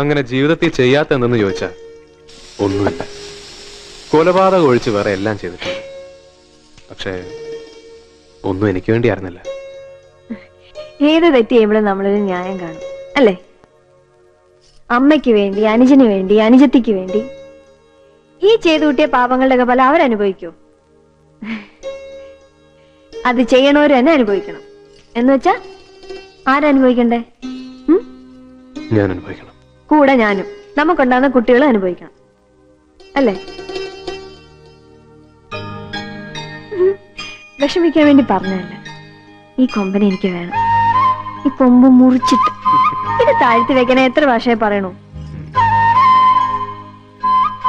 അങ്ങനെ ജീവിതത്തിൽ ചെയ്യാത്തെന്തെന്ന് ചോദിച്ചാൽ ഒന്നുമില്ല. കൊലപാതകം ഒഴിച്ച് വേറെ എല്ലാം ചെയ്തിട്ടുണ്ട്. പക്ഷേ ഒന്നും എനിക്ക് വേണ്ടിയായിരുന്നില്ല. ഏത് തെറ്റ് ചെയ്യുമ്പോഴും നമ്മളൊരു ന്യായം കാണും അല്ലേ? അമ്മയ്ക്ക് വേണ്ടി, അനുജന് വേണ്ടി, അനുജത്തിക്ക് വേണ്ടി ഈ ചെയ്തു കൂട്ടിയ പാപങ്ങളുടെ ഫലം അവരനുഭവിക്കൂ. അത് ചെയ്യണവർ തന്നെ അനുഭവിക്കണം. എന്ന് വെച്ചാ ആരനുഭവിക്കണ്ടേ? ഞാൻ അനുഭവിക്കണം. കൂടെ ഞാനും. നമുക്കുണ്ടാകുന്ന കുട്ടികളും അനുഭവിക്കണം അല്ലേ? വിഷമിക്കാൻ വേണ്ടി പറഞ്ഞതല്ല. ഈ കൊമ്പനെ എനിക്ക് വേണം. ഈ കൊമ്പ് മുറിച്ചിട്ട് ഇത് താഴ്ത്തി വെക്കാൻ എത്ര ഭാഷയെ പറയണു?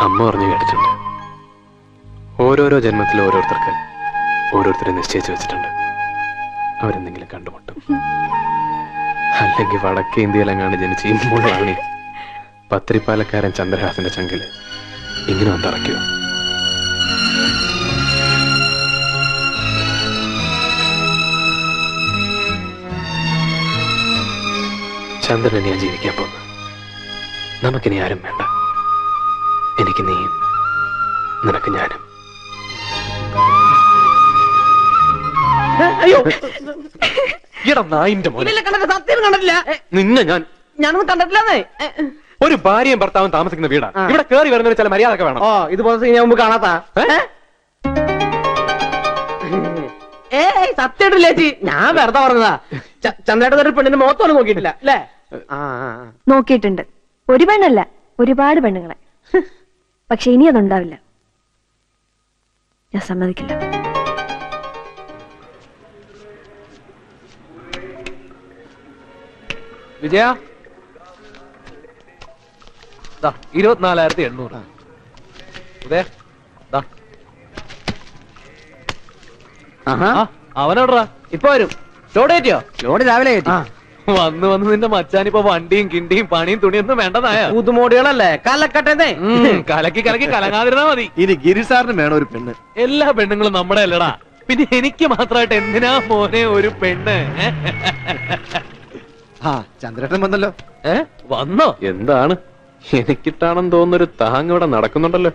അമ്മ പറഞ്ഞു കേട്ടിട്ടുണ്ട്, ഓരോരോ ജന്മത്തിൽ ഓരോരുത്തരെ നിശ്ചയിച്ചു വെച്ചിട്ടുണ്ട്. അവരെന്തെങ്കിലും കണ്ടുമുട്ടും. അല്ലെങ്കിൽ വടക്കേ ഇന്ത്യയിലെങ്ങാണ്ട് ജനിച്ച് ഇമ്പോഴാണ് പത്രിപ്പാലക്കാരൻ ചന്ദ്രഹാസന്റെ ചങ്കില് ഇങ്ങനെ വന്നിറക്കിയോ? ചന്ദ്രനെ ഞാൻ ജീവിക്കാൻ പോകുന്നു. നമുക്കിനി ആരും വേണ്ട. എനിക്ക് നീയും, നിനക്ക് ഞാനും. അയ്യോ, നായിന്റെ മോനെ, സത്യം കണ്ടിട്ടില്ല. നിന്നെ ഞാനൊന്നും കണ്ടിട്ടില്ലേ. ഒരു ഭാര്യയും ഭർത്താവും താമസിക്കുന്ന വീടാ. ഇവിടെ കേറി വരുന്നവര് ചില മര്യാദ വേണം. ഓ, ഇതുപോലെ ഞാൻ മുമ്പ് കാണാത്ത. സത്യമായിട്ടില്ല ചേച്ചി, ഞാൻ വെറുതെ പറഞ്ഞതാ. ചന്ദ്രേട്ട ഒരു പെണ്ണിന്റെ മുഖത്തോളം നോക്കിയിട്ടില്ല അല്ലേ? നോക്കിയിട്ടുണ്ട്. ഒരു പെണ്ണല്ല, ഒരുപാട് പെണ്ണുങ്ങളെ. പക്ഷെ ഇനി അതുണ്ടാവില്ല. ഞാൻ സമ്മതിക്കില്ല. വിജയ 24,800. അവനോടാ ഇപ്പൊ വരും. ലോഡ് കയറ്റിയോ? ലോഡ് രാവിലെ കയറ്റി. വന്ന് നിന്റെ മച്ചാനിപ്പോ വണ്ടിയും കിണ്ടിയും പണിയും തുണിയൊന്നും വേണ്ടതായ പുതുമോടികളല്ലേ, കലക്കട്ടെ. കലക്കി കലങ്ങാതിരുന്നാ മതി. ഇനി ഗിരിസാറിന് വേണം ഒരു പെണ്ണ്. എല്ലാ പെണ്ണുങ്ങളും നമ്മുടെ അല്ലടാ. പിന്നെ എനിക്ക് മാത്രമായിട്ട് എന്തിനാ മോനെ ഒരു പെണ്ണ്? ചന്ദ്രേട്ടൻ വന്നല്ലോ. വന്നോ? എന്താണ് എനിക്കിട്ടാണെന്ന് തോന്നുന്നൊരു താങ് ഇവിടെ നടക്കുന്നുണ്ടല്ലോ.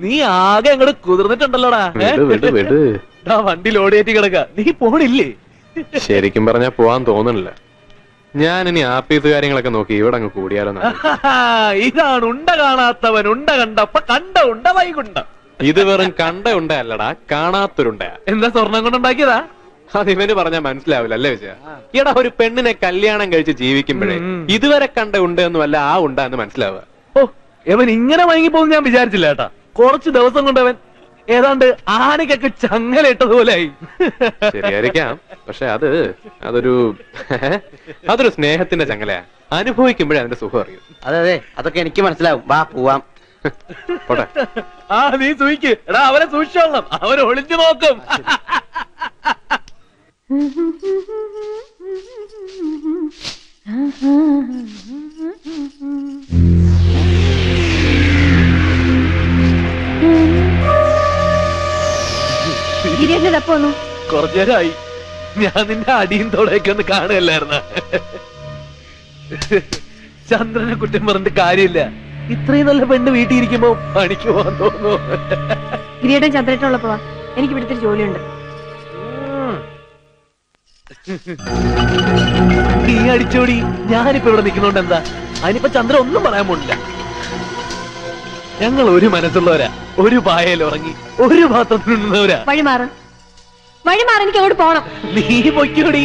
നീ ആകെ അങ്ങോട്ട് കുതിർന്നിട്ടുണ്ടല്ലോടാ. വണ്ടി ലോഡ് കയറ്റി കിടക്ക. നീ പോണില്ലേ? ശരിക്കും പറഞ്ഞാ പോവാൻ തോന്നണില്ല. ഞാൻ ഇനി ആപ്പീസ് കാര്യങ്ങളൊക്കെ നോക്കി ഇവിടെ അങ്ങ് കൂടിയാലോ. ഇതാണ് ഉണ്ട കാണാത്തവൻ ഉണ്ട കണ്ടപ്പ കണ്ട ഉണ്ട വൈകുണ്ട. ഇത് വെറും കണ്ട ഉണ്ട അല്ലടാ, കാണാത്തൊരുണ്ട. എന്താ സ്വർണം കൊണ്ടുണ്ടാക്കിയതാ? അത് ഇവന് പറഞ്ഞാൽ മനസ്സിലാവില്ല അല്ലേ വിജയ? എടാ, ഒരു പെണ്ണിനെ കല്യാണം കഴിച്ച് ജീവിക്കുമ്പോഴേ ഇതുവരെ കണ്ട ഉണ്ട് എന്നുമല്ല ആ ഉണ്ട എന്ന് മനസ്സിലാവുക. ഓ, അവൻ ഇങ്ങനെ മയങ്ങി പോകുന്ന ഞാൻ വിചാരിച്ചില്ല കേട്ടാ. കുറച്ച് ദിവസം കൊണ്ട് അവൻ ഏതാണ്ട് ആനക്കൊക്കെ ചങ്ങലിട്ടതുപോലായി. ശരിയായിരിക്കാം. പക്ഷെ അതൊരു സ്നേഹത്തിന്റെ ചങ്ങലയാ. അനുഭവിക്കുമ്പോഴേ അതിന്റെ സുഖം അറിയും. അതെ, അതൊക്കെ എനിക്ക് മനസ്സിലാവും. വാ പോവാം. പോട്ടെ. നീ സൂയിക്ക്. എടാ, അവനെ സൂക്ഷിച്ചോളണം. അവൻ ഒളിഞ്ഞു നോക്കും. കുറച്ചേരായി ഞാൻ നിന്റെ അടിയും തോടെയൊക്കെ ഒന്ന് കാണുകയല്ലായിരുന്ന. ചന്ദ്രനെ കുറ്റം പറഞ്ഞിട്ട് കാര്യമില്ല. ഇത്രയും നല്ല പെണ്ണ് വീട്ടിൽ ഇരിക്കുമ്പോ പണിക്ക് പോകാൻ തോന്നുന്നു. ഗിരിയേട്ടൻ ചന്ദ്രേട്ടനുള്ളപ്പോ എനിക്ക് ഇവിടുത്തെ ജോലിയുണ്ട്. നീ അടിച്ചോടി. ഞാനിപ്പോ ഇവിടെ നിൽക്കുന്നോണ്ട് എന്താ? അതിനിപ്പോ ചന്ദ്ര ഒന്നും പറയാൻ പോണില്ല. ഞങ്ങൾ ഒരു മനസ്സുള്ളവരാ. ഒരു പായയിൽ ഉറങ്ങി ഒരു പാത്രത്തിൽ നിന്നവരാ. വഴിമാറ്, എനിക്ക് അങ്ങോട്ട് പോണം. നീ പൊയ്ക്കോടി.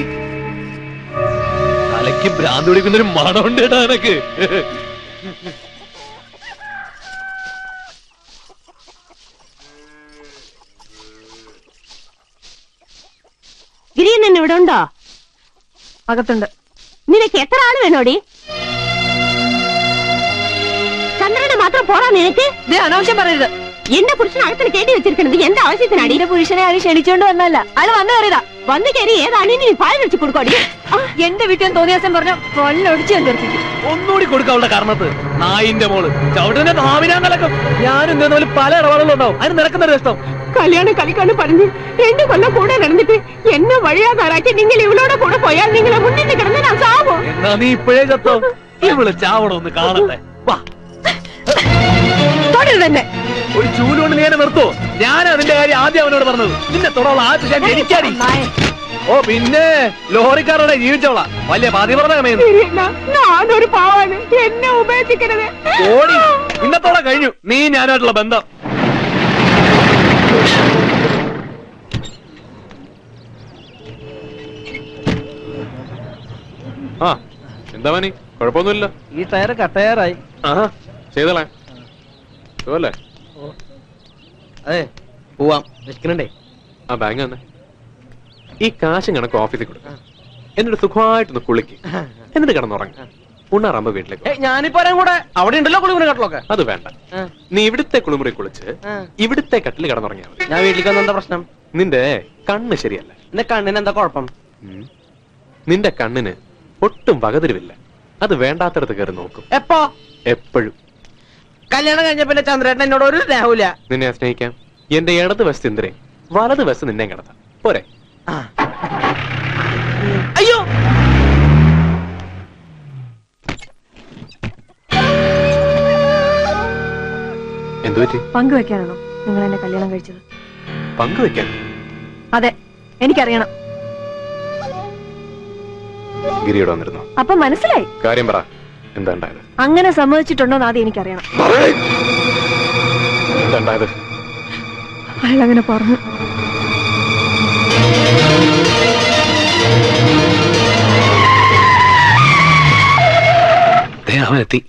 തലയ്ക്ക് ഭ്രാന്ത് പിടിക്കുന്നൊരു മണമുണ്ട് കേട്ടോ എനക്ക്. ഗിരിയൻ ഇവിടെ ഉണ്ടോ? അകത്തുണ്ട്. നിനക്ക് എത്ര ആള് വേണോടി? ചന്ദ്രനെ മാത്രം പോറാ നിനക്ക്? അനാവശ്യം പറയരുത്. എന്റെ പുരുഷനകത്തിന് കേട്ടി വെച്ചിരിക്കണത് എന്റെ ആവശ്യത്തിനാടി. എന്റെ പുരുഷനെ ആരും ക്ഷണിച്ചോണ്ട് വന്നല്ല, ആള് വന്നു കയറിയതാ. വന്നു കയറി ഏതാണ് നീ പാൽ വെച്ച് കൊടുക്കോടി? എന്റെ വീട്ടിൽ തോന്നിയാസം പറഞ്ഞ കൊല്ലൊടിച്ച് ഞാൻ തീർപ്പിക്കും. ഒന്നുകൂടി കൊടുക്കാവുള്ള കാരണത്ത് നായിന്റെ മോള് ചവിട്ടനെ ഭാവിനാൻ നടക്കും. ഞാനും ഇതേപോലെ പല ഇടപാടുകളും ഉണ്ടാവും. അതിന് നിരക്കുന്ന രസം. കല്യാണം കളിക്കാണ് പറഞ്ഞ് 2 കൊല്ലം കൂടെ നടന്നിട്ട് എന്നെ വഴിയാതാറാക്കി നിങ്ങൾ ഇവളോടെ കൂടെ പോയാൽ നിങ്ങളെ മുന്നിൽ കിടന്ന് ഞാൻ സാവോ? എന്നാ നീ ഇപ്പോഴേ ചത്തോ? ഇവള് ചാവണം ഒന്ന് കാണട്ടെ. വാ, തൊടരുത് തന്നെ. ഒരു ചൂലുകൊണ്ട് നീ എന്നെ നിർത്തോ? ഞാൻ അതിന്റെ കാര്യം ആദ്യം അവനോട് പറഞ്ഞത്. നിന്നെ തുടർള്ള ആദ്യം ഞാൻ ജനിക്കാടി. ഓ പിന്നെ ലോറിക്കാരോടെ ജീവിച്ചോളാം. വലിയ പാതി പറഞ്ഞ കമയുന്നു. ഞാനൊരു പാവാണ്, എന്നെ ഉപേക്ഷിക്കരുത്. ഓടി, ഇന്നത്തോടെ കഴിഞ്ഞു നീ ഞാനായിട്ടുള്ള ബന്ധം. ആ എന്താ മനി, കുഴപ്പമൊന്നുമില്ല. ഈ ടയർ കട്ടയറായി. ആ ചെയ്തോളേ, സുഖല്ലേ? അതെ, പോവാം, വിശക്കണുണ്ടേ. ആ ബാങ്ക് തന്നെ. ഈ കാശും കണക്ക് ഓഫീസിൽ കൊടുക്കാം. എന്നിട്ട് സുഖമായിട്ടൊന്ന് കുളിക്ക്, എന്നിട്ട് കിടന്നുറങ്ങ. ഉണ്ണാറാകുമ്പോ വീട്ടിലേക്ക് വാ. ഞാനിപ്പോ വരാൻ കൂടെ. അവിടെ ഉണ്ടല്ലോ കുളിമുറി കട്ടലൊക്കെ. അത് വേണ്ട, നീ ഇവിടുത്തെ കുളിമുറി കുളിച്ച് ഇവിടുത്തെ കട്ടിൽ കിടന്നുറങ്ങിയാ മതി. ഞാൻ വീട്ടിലേക്ക് വന്ന എന്താ പ്രശ്നം? നിന്റെ കണ്ണ് ശരിയല്ല. എന്റെ കണ്ണിന് എന്താ കുഴപ്പം? നിന്റെ കണ്ണിന് ഒട്ടും വകതിരിവില്ല. അത് വേണ്ടാത്തടത്ത് കയറി നോക്കും എപ്പോ? എപ്പോഴും. കല്യാണം കഴിഞ്ഞ പിന്നെ ചന്ദ്രേട്ടൻ എന്നോട് ഒരു സ്നേഹമില്ല. നിന്നെ സ്നേഹിക്കാം. എന്റെ ഇടത് വശത്ത് ഇന്ദ്രയും വലത് വശത്ത് നിന്നെ കിടത്താം, പോരെ? അയ്യോ, എന്തു പറ്റി? പങ്കുവെക്കാനാണോ നിങ്ങൾ എന്നെ കല്യാണം കഴിച്ചത്? പങ്കുവെക്കാൻ? അതെ, എനിക്കറിയണം. ഗിരിയോട് വന്നിരുന്നോ? അപ്പൊ മനസ്സിലായി. കാര്യം പറ, എന്താ ഉണ്ടായത്? അങ്ങനെ സമ്മതിച്ചിട്ടുണ്ടോന്ന് ആദ്യം എനിക്കറിയണം. എന്താ ഉണ്ടായത്? അയാൾ അങ്ങനെ പറഞ്ഞു. അവനെത്തി.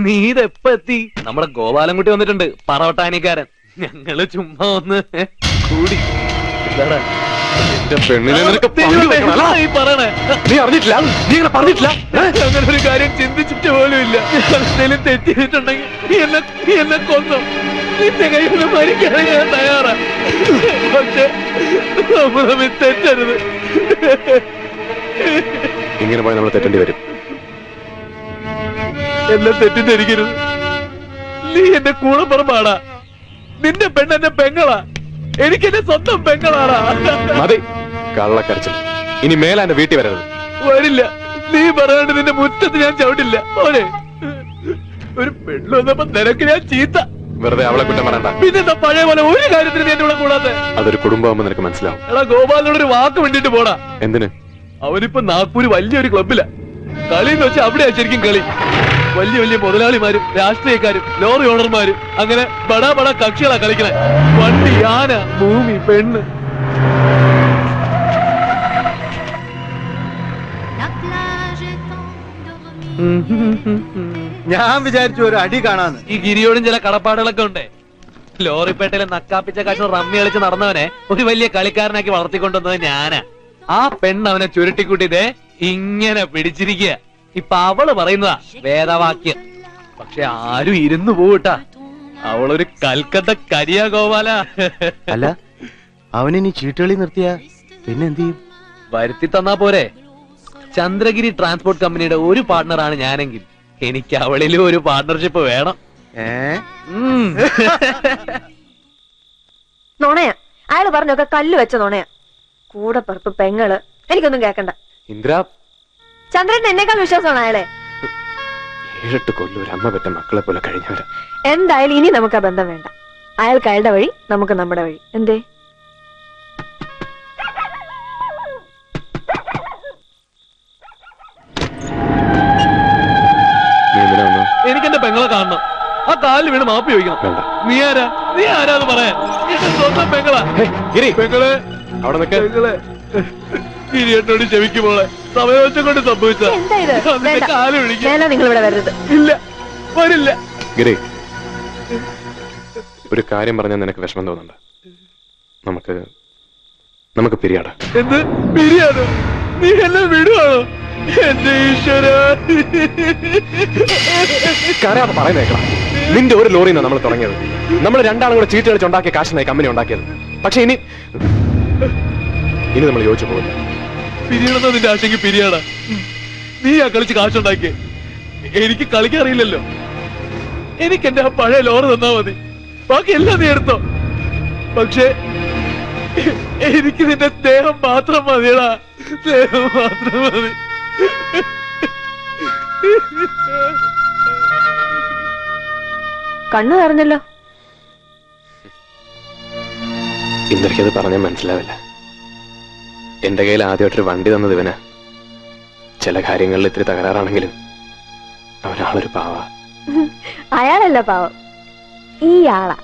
നീ ഇതെപ്പ എത്തി? നമ്മുടെ ഗോപാലൻകുട്ടി വന്നിട്ടുണ്ട്, പറവട്ടാനിക്കാരൻ. ഞങ്ങള് ചുമ്മാ ഒന്ന് കൂടി. എന്താടാ എന്റെ പെണ്ണിനെ നിനക്ക് പങ്കുവെക്കണം, അല്ല? ഈ പറയണേ? നീ അറിഞ്ഞിട്ടില്ല? നീ അങ്ങനെ പറഞ്ഞിട്ടില്ല? അങ്ങനെ ഒരു കാര്യം ചിന്തിച്ചിട്ട് പോലും ഇല്ല. എന്തെങ്കിലും തെറ്റിയിട്ടുണ്ടെങ്കിൽ നീ എന്നെ കൊന്നു. നിന്റെ കയ്യിൽ മരിക്കാൻ ഞാൻ തയ്യാറാ. പക്ഷെ നമ്മൾ തമ്മിൽ തെറ്റരുത്. ഇങ്ങനെ പോയി നമ്മൾ തെറ്റേണ്ടി വരും. എന്നെ തെറ്റിദ്ധരിക്കരുത്. നീ എന്റെ കൂടെ പറമ്പാടാ. നിന്റെ പെണ്ണെന്റെ പെങ്ങളാ. എനിക്കെന്റെ സ്വന്തം പെങ്ങളാടാ. മതി കള്ളക്കരച്ചിൽ. ഇനി മേലെ എന്റെ വീട്ടിൽ വരരുത്. വരില്ല. നീ പറയാണ്ട് നിന്റെ മുറ്റത്ത് ഞാൻ ചവിട്ടില്ല. ഓനെ ഒരു പെണ്ണു വന്നപ്പോ നിനക്ക് ഞാൻ ചീത്ത. വെറുതെ അവളെ കുറ്റം പറയണ്ട. പിന്നെന്താ പഴയ പോലെ ഒരു കാര്യത്തിന് നീ എന്റെ കൂടെ കൂടാതെ? അതൊരു കുടുംബമാകുമ്പോ നിനക്ക് മനസ്സിലാവും. എടാ, ഗോപാലിനോട് ഒരു വാക്ക് വേണ്ടിട്ട് പോടാ. എന്തിന്? അവനിപ്പോ നാഗ്പൂര് വലിയൊരു ക്ലബിലാ. കളി എന്ന് വെച്ചാൽ അവിടെയാ ശരിക്കും കളി. വലിയ വലിയ മുതലാളിമാരും രാഷ്ട്രീയക്കാരും ലോറി ഓണർമാരും അങ്ങനെ ബടാ ബടാ കക്ഷികളാ കളിക്കണേ. വണ്ടി, ആന, ഭൂമി, പെണ്ണ്. ഞാൻ വിചാരിച്ചു ഒരു അടി കാണാന്ന്. ഈ ഗിരിയോടും ചില കടപ്പാടുകളൊക്കെ ഉണ്ട്. ലോറിപ്പേട്ടയിലെ നക്കാപ്പിച്ച കാശ് റമ്മി കളിച്ച് നടന്നവനെ ഒരു വലിയ കളിക്കാരനാക്കി വളർത്തിക്കൊണ്ടുവന്നത് ഞാനാ. ആ പെണ്ണ് അവനെ ചുരുട്ടിക്കൂട്ടിതേ ഇങ്ങനെ പിടിച്ചിരിക്കുക. ഇപ്പൊ അവള് പറയുന്നതാ വേദവാക്യം. പക്ഷെ ആരും ഇരുന്നു പോവട്ടാ. അവളൊരു കൽക്കട്ട കരിയാ ഗോപാല. അല്ല, അവനിനി ചീട്ടുകളി നിർത്തിയാ പിന്നെ എന്ത് ചെയ്യും? വരുത്തി തന്നാ പോരെ. ചന്ദ്രഗിരി ട്രാൻസ്പോർട്ട് കമ്പനിയുടെ ഒരു പാർട്ണറാണ് ഞാനെങ്കിൽ എനിക്ക് അവളിലും ഒരു പാർട്ണർഷിപ്പ് വേണം. നുണയാ അയാള് പറഞ്ഞൊക്കെ കല്ല് വെച്ച നുണയാ. കൂടെ പറപ്പ് പെങ്ങള്, എനിക്കൊന്നും കേക്കണ്ട. ഇന്ദ്ര, ചന്ദ്രൻ എന്നേക്കാൾ വിശ്വാസമാണ് അയാളെ. 7-8 കൊല്ലം ഒരു അമ്മ പെറ്റ മക്കളെ പോലെ കഴിഞ്ഞവരാ. എന്തായാലും ഇനി നമുക്ക് ആ ബന്ധം വേണ്ട. അയാൾക്ക് അയാളുടെ വഴി, നമുക്ക് നമ്മുടെ വഴി. എന്തേ? നീ എന്തിനാ വന്നേ? എനിക്കെന്റെ പെങ്ങളെ കാണണം. ആ കാലിൽ വീണ് മാപ്പി ചോദിക്കണം. വേണ്ട. നീ ആരാന്ന് പറയാൻ? എന്റെ സ്വന്തം പെങ്ങളാ. ഗിരി, പെങ്ങളെ, അവിടെ നിൽക്ക്. പെങ്ങളെ, ഗിരിയേട്ടനോട് ക്ഷമിക്കുമ്പോളെ സമയവശം കൊണ്ട് സംഭവിച്ച എന്താ ഇത്? വേണ്ട. കാല് വിളിക്കും. മേലെ നിങ്ങൾ ഇവിടെ വരരുത്. ഇല്ല, വരില്ല. ഗിരി, ഒരു കാര്യം പറഞ്ഞാൽ നിനക്ക് വിഷമം തോന്നണ്ട. നമുക്ക് പിരിയാടാ. എന്ത് പിരിയാണോ? നീ എന്നെ വിടുവാണോ? എന്റെ ഈശ്വര, കരയാതെ പറയുന്നേക്കണം. നിന്റെ ഒരു ലോറിന്നാ നമ്മൾ തുടങ്ങിയത്. നമ്മൾ രണ്ടാളും കൂടെ ചീട്ട് കളിച്ച് ഉണ്ടാക്കിയ കാശിനായി കമ്പനി ഉണ്ടാക്കിയത്. പക്ഷെ ഇനി നമ്മൾ യോജിച്ചു പോകില്ല. പിരിയണമെന്നോ നിന്റെ ആശയ്ക്ക് പിരിയാടാ. നീ ആ കളിച്ച് കാശുണ്ടാക്കിയേ. എനിക്ക് കളിക്കാൻ അറിയില്ലല്ലോ. എനിക്ക് എന്റെ ആ പഴയ ലോറി തന്നാ മതി. ബാക്കി എല്ലാം നീ എടുത്തോ. പക്ഷേ എനിക്ക് നിന്റെ സ്നേഹം മാത്രം മതിയടാ, സ്നേഹം മാത്രം മതി. കണ്ണു നിറഞ്ഞല്ലോ. ഇന്ദ്രയ്ക്കത് പറഞ്ഞാൽ മനസ്സിലാവില്ല. എന്റെ കയ്യിൽ ആദ്യമായിട്ടൊരു വണ്ടി തന്നത് ഇവനാ. ചില കാര്യങ്ങളിൽ ഇത്തിരി തകരാറാണെങ്കിലും അവനാളൊരു പാവ. അയാളല്ല പാവം, ഈ ആളാ.